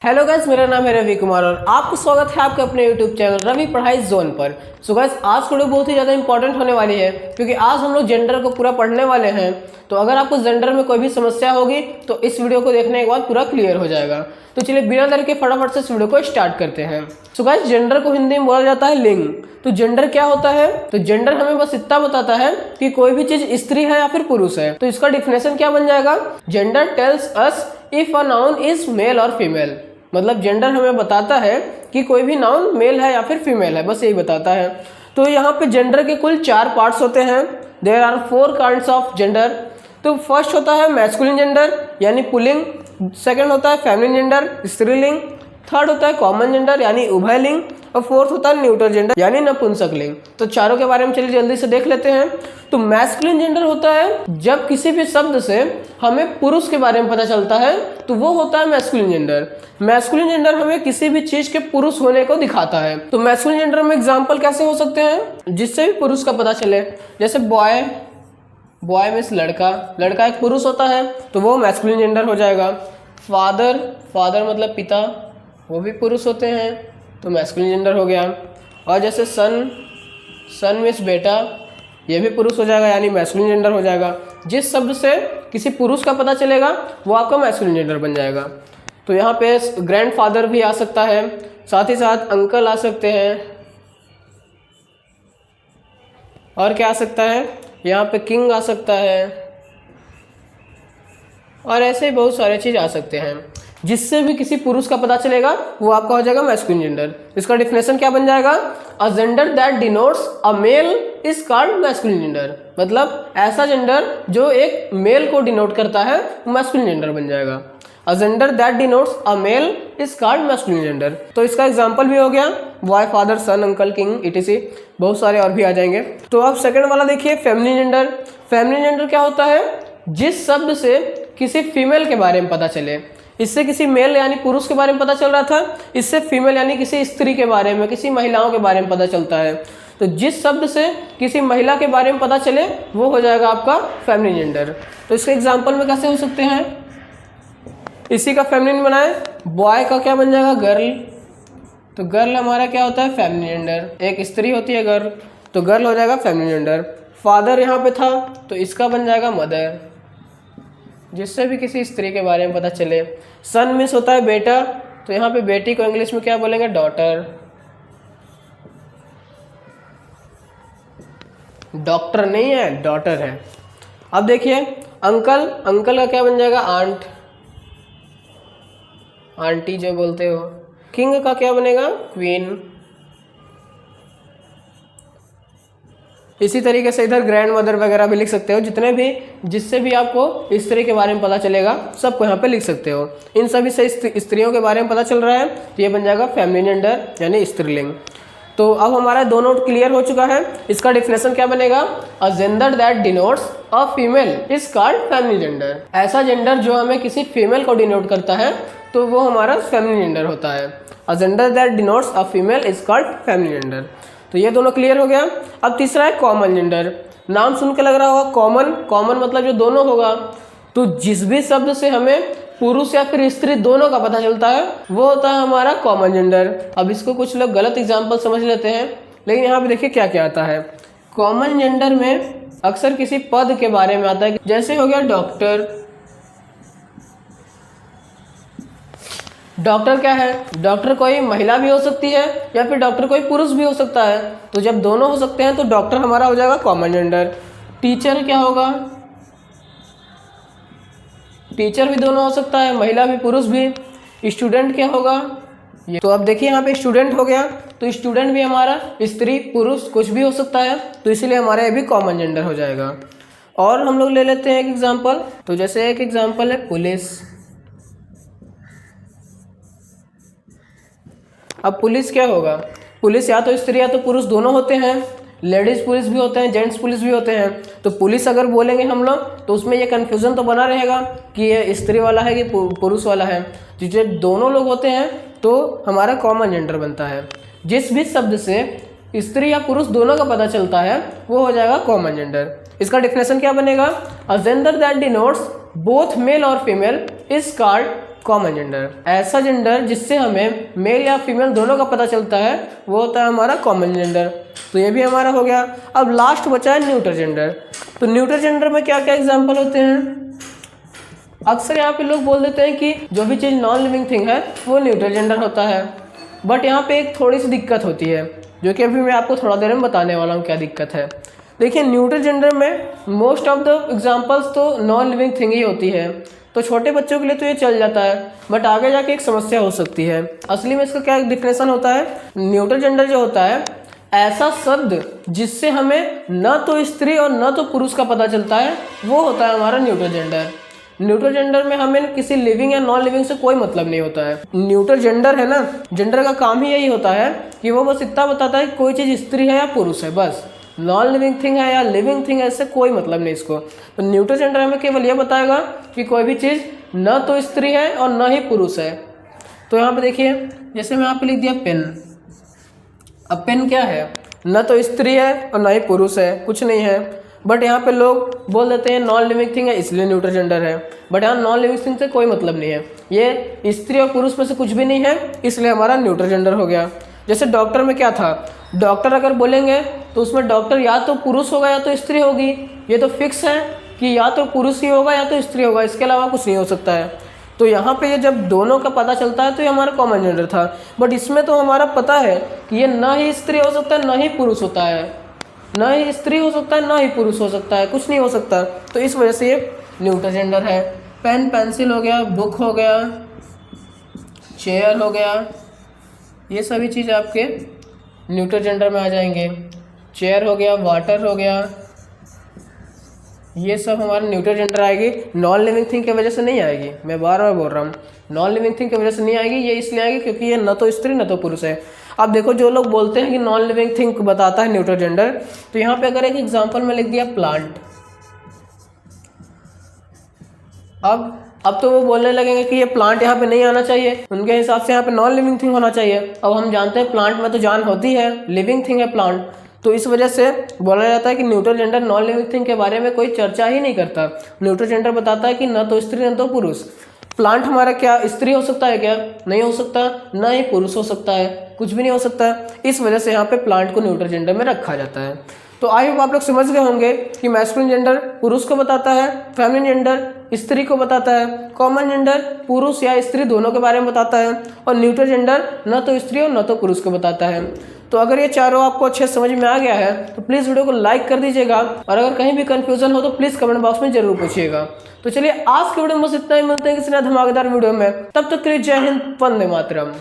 Hello guys, मेरा नाम है रवि कुमार और आपको स्वागत है आपके अपने यूट्यूब चैनल रवि पढ़ाई जोन पर। सो गाइस, आज वीडियो बहुत ही ज़्यादा इंपॉर्टेंट होने वाली है क्योंकि आज हम लोग जेंडर को पूरा पढ़ने वाले हैं। तो अगर आपको जेंडर में कोई भी समस्या होगी तो इस वीडियो को देखने के बाद पूरा क्लियर हो जाएगा। तो चलिए बिना देर के फटाफट से इस वीडियो को स्टार्ट करते हैं। सो गाइस, जेंडर को हिंदी में बोला जाता है लिंग। तो जेंडर क्या होता है? तो जेंडर हमें बस इतना बताता है कि कोई भी चीज स्त्री है या फिर पुरुष है। तो इसका डिफिनेशन क्या बन जाएगा? Gender tells us if a noun is male और फीमेल। मतलब जेंडर हमें बताता है कि कोई भी नाउन मेल है या फिर फीमेल है, बस यही बताता है। तो यहाँ पे जेंडर के कुल 4 पार्ट्स होते हैं। There are 4 kinds of gender. तो फर्स्ट होता है मैस्कुलिन जेंडर यानी पुल्लिंग, सेकंड होता है फेमिनिन जेंडर स्त्रीलिंग, थर्ड होता है कॉमन जेंडर यानी उभयलिंग और फोर्थ होता है न्यूट्रल जेंडर यानी नपुंसक लिंग। तो चारों के बारे में चलिए जल्दी से देख लेते हैं। तो मैस्कुलिन जेंडर होता है जब किसी भी शब्द से हमें पुरुष के बारे में पता चलता है तो वो होता है मैस्कुलिन जेंडर। मैस्कुलिन जेंडर हमें किसी भी चीज के पुरुष होने को दिखाता है। तो मैस्कुलिन जेंडर में एग्जांपल कैसे हो सकते हैं जिससे भी पुरुष का पता चले? जैसे बॉय, बॉय मीन्स लड़का, लड़का एक पुरुष होता है तो वो मैस्कुलिन जेंडर हो जाएगा। फादर, फादर मतलब पिता, वो भी पुरुष होते हैं तो मैस्कुलिन जेंडर हो गया। और जैसे सन, सन मीन्स बेटा, ये भी पुरुष हो जाएगा यानी मैस्कुलिन जेंडर हो जाएगा। जिस शब्द से किसी पुरुष का पता चलेगा वो आपका मैस्कुलिन जेंडर बन जाएगा। तो यहाँ पे ग्रैंडफादर भी आ सकता है, साथ ही साथ अंकल आ सकते हैं। और क्या आ सकता है? यहाँ पे किंग आ सकता है और ऐसे ही बहुत सारे चीज़ आ सकते हैं। जिससे भी किसी पुरुष का पता चलेगा वो आपका हो जाएगा मैस्कुलिन जेंडर। इसका डिफिनेशन क्या बन जाएगा? A gender that denotes a male is called masculine gender. मतलब ऐसा जेंडर जो एक मेल को डिनोट करता है वो मैस्कुलिन जेंडर बन जाएगा। A gender that denotes a male is called masculine gender. तो इसका एग्जांपल भी हो गया boy, father, son, uncle, king etc, बहुत सारे और भी आ जाएंगे। तो अब सेकंड वाला देखिए फेमिनिन जेंडर। फेमिनिन जेंडर क्या होता है? जिस शब्द से किसी फीमेल के बारे में पता चले। इससे किसी मेल यानी पुरुष के बारे में पता चल रहा था, इससे फीमेल यानी किसी स्त्री के बारे में, किसी महिलाओं के बारे में पता चलता है। तो जिस शब्द से किसी महिला के बारे में पता चले वो हो जाएगा आपका फेमिनिन जेंडर। तो इसके एग्जांपल में कैसे हो सकते हैं? इसी का फेमिनिन बनाए, बॉय का क्या बन जाएगा? गर्ल। तो गर्ल हमारा क्या होता है? Feminine gender. एक स्त्री होती है गर्ल, तो गर्ल हो जाएगा फेमिनिन जेंडर। फादर यहाँ पे था तो इसका बन जाएगा मदर, जिससे भी किसी स्त्री के बारे में पता चले। सन मीन्स होता है बेटा, तो यहाँ पे बेटी को इंग्लिश में क्या बोलेंगे? डॉटर। डॉक्टर नहीं है, डॉटर है। अब देखिए अंकल, अंकल का क्या बन जाएगा? आंट, आंटी जो बोलते हो। किंग का क्या बनेगा? क्वीन। इसी तरीके से इधर ग्रैंड मदर वगैरह भी लिख सकते हो। जितने भी जिससे भी आपको स्त्री के बारे में पता चलेगा सबको यहाँ पे लिख सकते हो। इन सभी से स्त्रियों के बारे में पता चल रहा है तो ये बन जाएगा फेमिनिन जेंडर यानी स्त्रीलिंग। तो अब हमारा दोनों क्लियर हो चुका है। इसका डिफिनेशन क्या बनेगा? A gender that denotes a female is called feminine gender. ऐसा जेंडर जो हमें किसी फीमेल को डिनोट करता है तो वो हमारा फेमिनिन जेंडर होता है। अ gender that denotes a female is called feminine gender. तो ये दोनों क्लियर हो गया। अब तीसरा है कॉमन जेंडर। नाम सुन के लग रहा होगा कॉमन, कॉमन मतलब जो दोनों होगा। तो जिस भी शब्द से हमें पुरुष या फिर स्त्री दोनों का पता चलता है वो होता है हमारा कॉमन जेंडर। अब इसको कुछ लोग गलत एग्जाम्पल समझ लेते हैं, लेकिन यहाँ पे देखिए क्या क्या आता है। कॉमन जेंडर में अक्सर किसी पद के बारे में आता है, जैसे हो गया डॉक्टर। डॉक्टर क्या है? डॉक्टर कोई महिला भी हो सकती है या फिर डॉक्टर कोई पुरुष भी हो सकता है। तो जब दोनों हो सकते हैं तो डॉक्टर हमारा हो जाएगा कॉमन जेंडर। टीचर क्या होगा? टीचर भी दोनों हो सकता है, महिला भी पुरुष भी। स्टूडेंट क्या होगा? ये तो अब देखिए यहाँ पे स्टूडेंट हो गया, तो स्टूडेंट भी हमारा स्त्री पुरुष कुछ भी हो सकता है, तो इसीलिए हमारा ये भी कॉमन जेंडर हो जाएगा। और हम लोग ले लेते हैं एक एग्जांपल। तो जैसे एक एग्जांपल है पुलिस। अब पुलिस क्या होगा? पुलिस या तो स्त्री या तो पुरुष दोनों होते हैं। लेडीज पुलिस भी होते हैं, जेंट्स पुलिस भी होते हैं। तो पुलिस अगर बोलेंगे हम लोग तो उसमें ये कन्फ्यूज़न तो बना रहेगा कि ये स्त्री वाला है कि पुरुष वाला है। तो जब दोनों लोग होते हैं तो हमारा कॉमन जेंडर बनता है। जिस भी शब्द से स्त्री या पुरुष दोनों का पता चलता है वो हो जाएगा कॉमन जेंडर। इसका डिफिनेशन क्या बनेगा? A gender that denotes both male और female is called common gender. ऐसा जेंडर जिससे हमें मेल या फीमेल दोनों का पता चलता है वो होता है हमारा कॉमन जेंडर। तो ये भी हमारा हो गया। अब लास्ट बचा है न्यूट्रल जेंडर। तो न्यूट्रल जेंडर में क्या क्या एग्जाम्पल होते हैं? अक्सर यहाँ पे लोग बोल देते हैं कि जो भी चीज़ नॉन लिविंग थिंग है वो न्यूट्रल जेंडर होता है, बट यहाँ पे एक थोड़ी सी दिक्कत होती है जो कि अभी मैं आपको थोड़ा देर में बताने वाला हूँ क्या दिक्कत है। देखिए, न्यूट्रल जेंडर में मोस्ट ऑफ द एग्जांपल्स तो नॉन लिविंग थिंग ही होती है, तो छोटे बच्चों के लिए तो ये चल जाता है, बट आगे जाके एक समस्या हो सकती है। असली में इसका क्या डिफिनेशन होता है? न्यूट्रल जेंडर जो होता है ऐसा शब्द जिससे हमें न तो स्त्री और न तो पुरुष का पता चलता है, वो होता है हमारा न्यूट्रल जेंडर। न्यूट्रल जेंडर में हमें किसी लिविंग या नॉन लिविंग से कोई मतलब नहीं होता है। न्यूट्रल जेंडर है ना, जेंडर का काम ही यही होता है कि वो बस इतना बताता है कि कोई चीज़ स्त्री है या पुरुष है, बस। नॉन लिविंग थिंग है या लिविंग थिंग है, इससे कोई मतलब नहीं इसको। तो न्यूट्रल जेंडर हमें केवल ये बताएगा कि कोई भी चीज़ न तो स्त्री है और न ही पुरुष है। तो यहाँ पे देखिए, जैसे मैं यहाँ पे लिख दिया पेन। अब पेन क्या है? न तो स्त्री है और न ही पुरुष है, कुछ नहीं है, बट यहाँ पे लोग बोल देते हैं नॉन लिविंग थिंग है इसलिए न्यूट्रल जेंडर है, बट यहाँ नॉन लिविंग थिंग से कोई मतलब नहीं है, ये स्त्री और पुरुष में से कुछ भी नहीं है, इसलिए हमारा न्यूट्रल जेंडर हो गया। जैसे डॉक्टर में क्या था, डॉक्टर अगर बोलेंगे तो उसमें डॉक्टर या तो पुरुष होगा या तो स्त्री होगी, ये तो फिक्स है कि या तो पुरुष ही होगा या तो स्त्री होगा, इसके अलावा कुछ नहीं हो सकता है। तो यहाँ पे ये जब दोनों का पता चलता है तो ये हमारा कॉमन जेंडर था, बट इसमें तो हमारा पता है कि ये ना ही स्त्री हो सकता है ना ही पुरुष होता है, ना ही स्त्री हो सकता है ना ही पुरुष हो सकता है, कुछ नहीं हो सकता। तो इस वजह से ये न्यूट्रल जेंडर है। पेन पेंसिल हो गया, बुक हो गया, चेयर हो गया, ये सभी चीज़ आपके न्यूट्रल जेंडर में आ जाएंगे। चेयर हो गया, वाटर हो गया, ये सब हमारा न्यूट्रल जेंडर आएगी। नॉन लिविंग थिंग की वजह से नहीं आएगी, मैं बार बार बोल रहा हूँ, नॉन लिविंग थिंग की वजह से नहीं आएगी। ये इसलिए आएगी क्योंकि ये न तो स्त्री न तो पुरुष है। अब देखो, जो लोग बोलते हैं कि नॉन लिविंग थिंग बताता है न्यूट्रल जेंडर, तो यहाँ पे अगर एक एग्जांपल में लिख दिया प्लांट, अब तो वो बोलने लगेंगे कि ये प्लांट यहाँ पे नहीं आना चाहिए, उनके हिसाब से यहाँ पे नॉन लिविंग थिंग होना चाहिए। अब हम जानते हैं प्लांट में तो जान होती है, लिविंग थिंग है प्लांट, तो इस वजह से बोला जाता है कि neutral gender non living thing के बारे में कोई चर्चा ही नहीं करता। न्यूट्रल जेंडर बताता है कि न तो स्त्री न तो पुरुष। प्लांट हमारा क्या स्त्री हो सकता है क्या? नहीं हो सकता, न ही पुरुष हो सकता है, कुछ भी नहीं हो सकता। इस वजह से यहाँ पे प्लांट को न्यूट्रल जेंडर में रखा जाता है। तो आई होप आप लोग समझ गए होंगे कि मैस्कुलिन जेंडर पुरुष को बताता है, फेमिनिन जेंडर स्त्री को बताता है, कॉमन जेंडर पुरुष या स्त्री दोनों के बारे में बताता है, और न्यूट्रल जेंडर न तो स्त्री और न तो पुरुष को बताता है। तो अगर ये चारों आपको अच्छे समझ में आ गया है तो प्लीज़ वीडियो को लाइक कर दीजिएगा, और अगर कहीं भी कंफ्यूजन हो तो प्लीज़ कमेंट बॉक्स में जरूर पूछिएगा। तो चलिए, आज के वीडियो में बस इतना ही, मिलते हैं किसी नए धमाकेदार वीडियो में, तब तक के लिए जय हिंद, वंदे मातरम।